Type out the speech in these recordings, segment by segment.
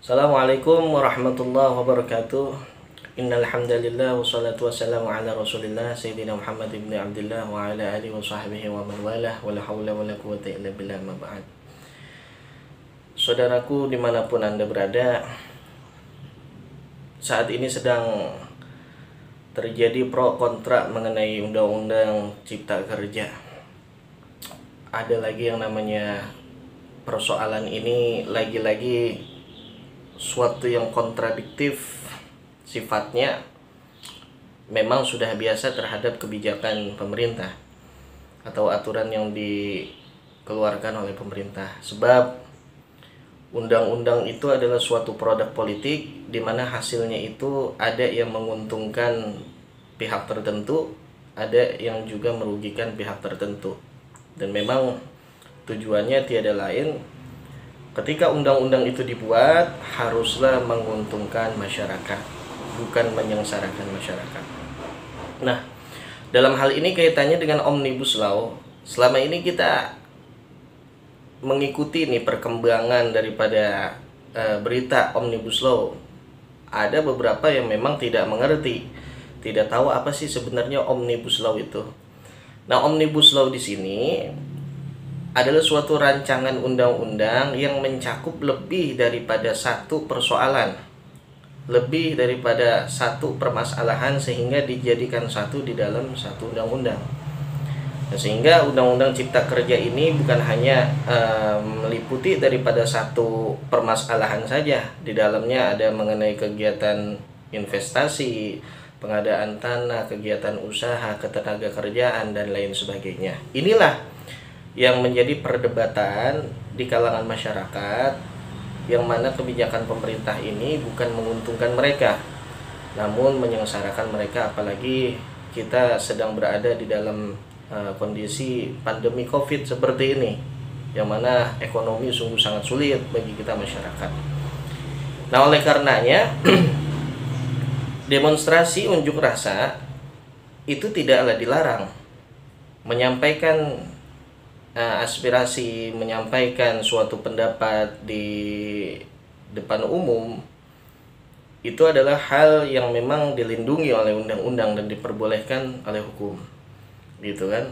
Assalamualaikum warahmatullahi wabarakatuh. Innal hamdalillah wassalatu wassalamu ala Rasulillah Sayyidina Muhammad ibn Abdullah wa ala alihi wa sahbihi wa man walah wala haula wala quwwata illa billah ma ba'd. Saudaraku dimanapun Anda berada, saat ini sedang terjadi pro kontra mengenai undang-undang cipta kerja. Ada lagi yang namanya persoalan ini lagi-lagi suatu yang kontradiktif sifatnya, memang sudah biasa terhadap kebijakan pemerintah atau aturan yang dikeluarkan oleh pemerintah. Sebab undang-undang itu adalah suatu produk politik di mana hasilnya itu ada yang menguntungkan pihak tertentu, ada yang juga merugikan pihak tertentu. Dan memang tujuannya tiada lain, ketika undang-undang itu dibuat haruslah menguntungkan masyarakat, bukan menyengsarakan masyarakat. Nah, dalam hal ini kaitannya dengan Omnibus Law, selama ini kita mengikuti nih perkembangan daripada berita Omnibus Law. Ada beberapa yang memang tidak mengerti, tidak tahu apa sih sebenarnya Omnibus Law itu. Nah, Omnibus Law di sini adalah suatu rancangan undang-undang yang mencakup lebih daripada satu persoalan, lebih daripada satu permasalahan, sehingga dijadikan satu di dalam satu undang-undang. Nah, sehingga undang-undang cipta kerja ini bukan hanya meliputi daripada satu permasalahan saja. Di dalamnya ada mengenai kegiatan investasi, pengadaan tanah, kegiatan usaha, ketenaga kerjaan, dan lain sebagainya. Inilah yang menjadi perdebatan di kalangan masyarakat, yang mana kebijakan pemerintah ini bukan menguntungkan mereka, namun menyengsarakan mereka. Apalagi kita sedang berada di dalam kondisi pandemi COVID seperti ini, yang mana ekonomi sungguh sangat sulit bagi kita masyarakat. Nah, oleh karenanya demonstrasi unjuk rasa itu tidaklah dilarang. Menyampaikan aspirasi, menyampaikan suatu pendapat di depan umum itu adalah hal yang memang dilindungi oleh undang-undang dan diperbolehkan oleh hukum, gitu kan.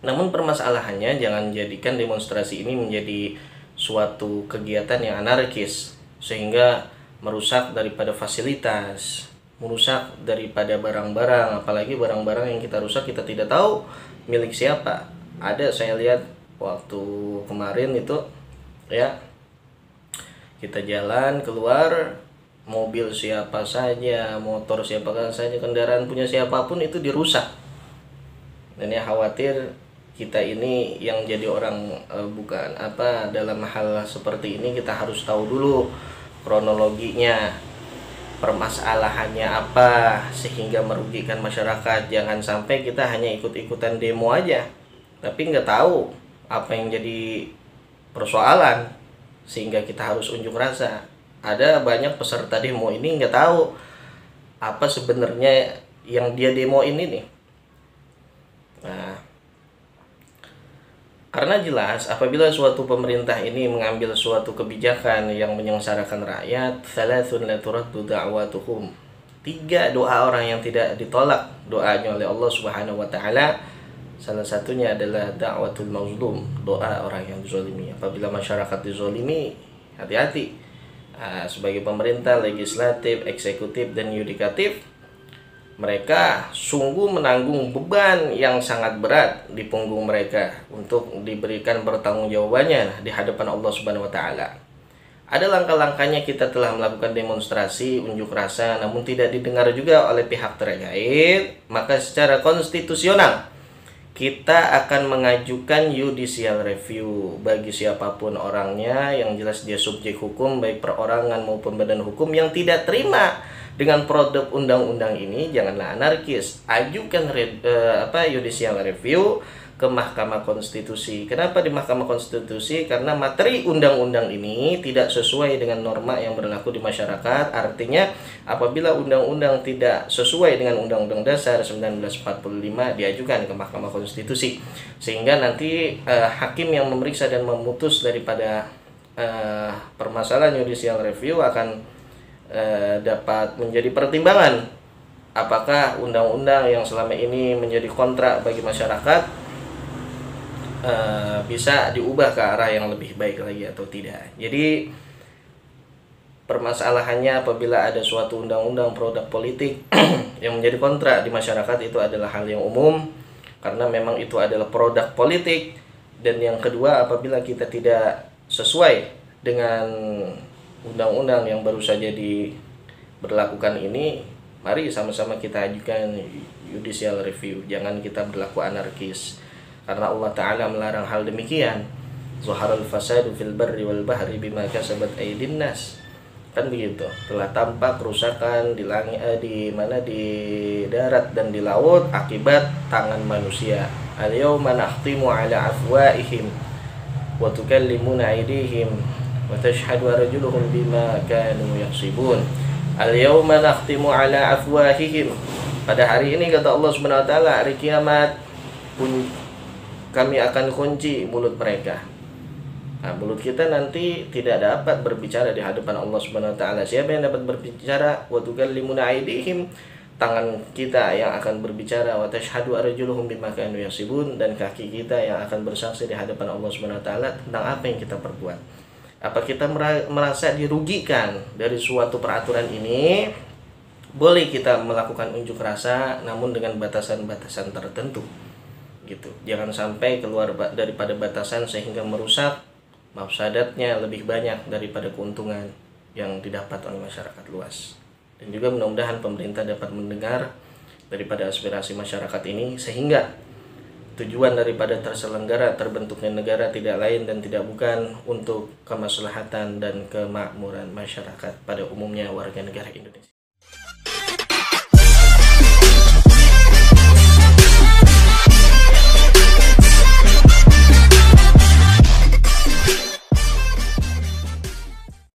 Namun permasalahannya, jangan jadikan demonstrasi ini menjadi suatu kegiatan yang anarkis sehingga merusak daripada fasilitas, merusak daripada barang-barang, apalagi barang-barang yang kita rusak kita tidak tahu milik siapa. Ada, saya lihat waktu kemarin itu ya, kita jalan keluar, mobil siapa saja, motor siapa saja, kendaraan punya siapapun itu dirusak. Dan ya, khawatir kita ini yang jadi orang bukan apa dalam hal seperti ini, kita harus tahu dulu kronologinya, permasalahannya apa sehingga merugikan masyarakat. Jangan sampai kita hanya ikut-ikutan demo aja tapi nggak tahu apa yang jadi persoalan sehingga kita harus unjuk rasa. Ada banyak peserta demo ini nggak tahu apa sebenarnya yang dia demo ini nih. Nah, karena jelas apabila suatu pemerintah ini mengambil suatu kebijakan yang menyengsarakan rakyat, thalathun la turaddu da'watuhum. 3 doa orang yang tidak ditolak doanya oleh Allah Subhanahu wa taala. Salah satunya adalah da'watul mazlum, doa orang yang dizalimi. Apabila masyarakat dizalimi, hati-hati. Sebagai pemerintah, legislatif, eksekutif, dan yudikatif, mereka sungguh menanggung beban yang sangat berat di punggung mereka untuk diberikan pertanggungjawabannya di hadapan Allah Subhanahu wa taala. Ada langkah-langkahnya, kita telah melakukan demonstrasi, unjuk rasa, namun tidak didengar juga oleh pihak terkait, maka secara konstitusional kita akan mengajukan judicial review bagi siapapun orangnya, yang jelas dia subjek hukum, baik perorangan maupun badan hukum, yang tidak terima dengan produk undang-undang ini. Janganlah anarkis, ajukan judicial review ke Mahkamah Konstitusi. Kenapa di Mahkamah Konstitusi? Karena materi undang-undang ini tidak sesuai dengan norma yang berlaku di masyarakat. Artinya apabila undang-undang tidak sesuai dengan Undang-Undang Dasar 1945 diajukan ke Mahkamah Konstitusi, sehingga nanti hakim yang memeriksa dan memutus daripada permasalahan judicial review akan dapat menjadi pertimbangan apakah undang-undang yang selama ini menjadi kontrak bagi masyarakat bisa diubah ke arah yang lebih baik lagi atau tidak. Jadi permasalahannya apabila ada suatu undang-undang produk politik yang menjadi kontrak di masyarakat itu adalah hal yang umum karena memang itu adalah produk politik. Dan yang kedua, apabila kita tidak sesuai dengan undang-undang yang baru saja diberlakukan ini, mari sama-sama kita ajukan judicial review. Jangan kita berlaku anarkis karena Allah Ta'ala melarang hal demikian. Zuharul fasadu fil barri wal bahri bima kasabat aydin nas. Kan begitu, telah tampak kerusakan di langit, di darat dan di laut akibat tangan manusia. Al-yawma nakhtimu ala afwaihim wa tukallimuna aydihim wa tashhadu arjuluhum bima kanu yaksibun. Al-yawma nakhtimu ala afwahihim. Pada hari ini kata Allah Subhanahu wa taala, hari kiamat pun kami akan kunci mulut mereka. Nah, mulut kita nanti tidak dapat berbicara di hadapan Allah Subhanahu wa taala. Siapa yang dapat berbicara? Wa tukallimuna aydihim, tangan kita yang akan berbicara, wa tashhadu arjuluhum bima kanu yaksibun, dan kaki kita yang akan bersaksi di hadapan Allah Subhanahu wa taala tentang apa yang kita perbuat. Apa kita merasa dirugikan dari suatu peraturan ini? Boleh kita melakukan unjuk rasa namun dengan batasan-batasan tertentu. Gitu. Jangan sampai keluar daripada batasan sehingga merusak mafsadatnya lebih banyak daripada keuntungan yang didapat oleh masyarakat luas. Dan juga mudah-mudahan pemerintah dapat mendengar daripada aspirasi masyarakat ini sehingga tujuan daripada terbentuknya negara tidak lain dan tidak bukan untuk kemaslahatan dan kemakmuran masyarakat pada umumnya warga negara Indonesia.